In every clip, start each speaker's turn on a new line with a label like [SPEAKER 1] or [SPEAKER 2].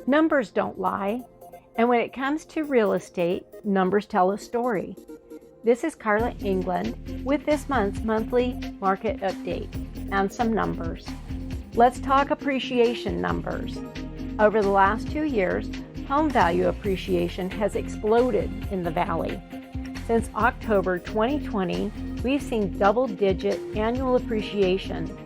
[SPEAKER 1] Numbers don't lie, and when it comes to real estate, numbers tell a story. This is Carla England with this month's monthly market update and some numbers. Let's talk appreciation numbers. Over the last 2 years, home value appreciation has exploded in the Valley. Since October 2020, we've seen double-digit annual appreciation,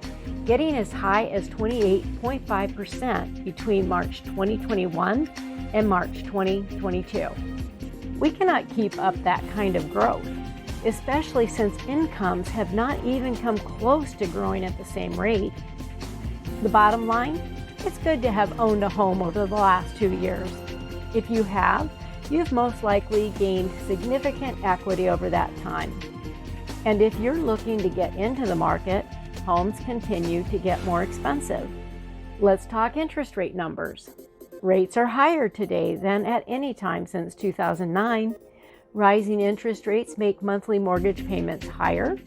[SPEAKER 1] getting as high as 28.5% between March 2021 and March 2022. We cannot keep up that kind of growth, especially since incomes have not even come close to growing at the same rate. The bottom line, it's good to have owned a home over the last 2 years. If you have, you've most likely gained significant equity over that time. And if you're looking to get into the market, homes continue to get more expensive. Let's talk interest rate numbers. Rates are higher today than at any time since 2009. Rising interest rates make monthly mortgage payments higher,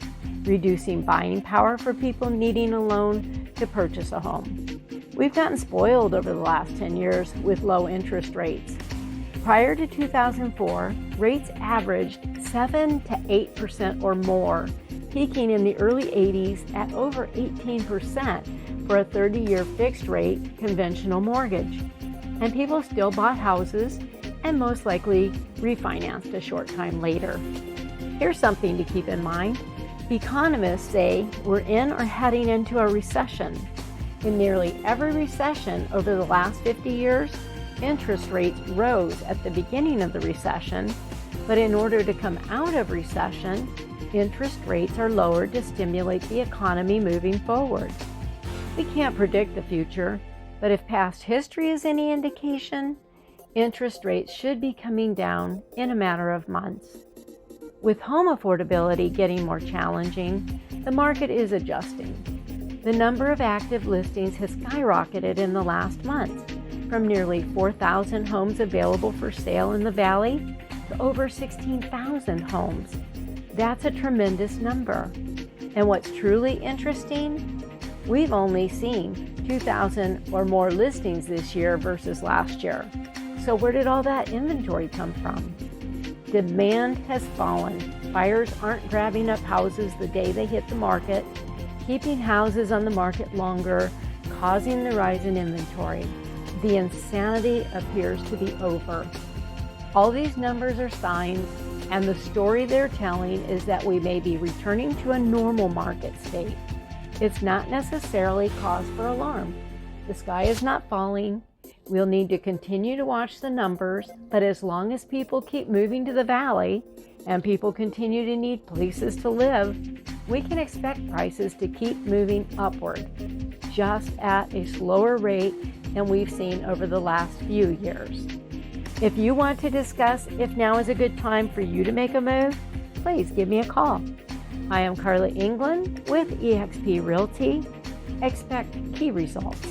[SPEAKER 1] reducing buying power for people needing a loan to purchase a home. We've gotten spoiled over the last 10 years with low interest rates. Prior to 2004, rates averaged 7 to 8% or more, peaking in the early 80s at over 18% for a 30-year fixed rate conventional mortgage. And people still bought houses and most likely refinanced a short time later. Here's something to keep in mind. Economists say we're in or heading into a recession. In nearly every recession over the last 50 years, interest rates rose at the beginning of the recession, but in order to come out of recession, interest rates are lowered to stimulate the economy moving forward. We can't predict the future, but if past history is any indication, interest rates should be coming down in a matter of months. With home affordability getting more challenging, the market is adjusting. The number of active listings has skyrocketed in the last month, from nearly 4,000 homes available for sale in the Valley to over 16,000 homes. That's a tremendous number. And what's truly interesting, we've only seen 2,000 or more listings this year versus last year. So where did all that inventory come from? Demand has fallen. Buyers aren't grabbing up houses the day they hit the market, keeping houses on the market longer, causing the rise in inventory. The insanity appears to be over. All these numbers are signs, and the story they're telling is that we may be returning to a normal market state. It's not necessarily cause for alarm. The sky is not falling. We'll need to continue to watch the numbers, but as long as people keep moving to the Valley and people continue to need places to live, we can expect prices to keep moving upward, just at a slower rate than we've seen over the last few years. If you want to discuss if now is a good time for you to make a move, please give me a call. I am Carla England with eXp Realty. Expect key results.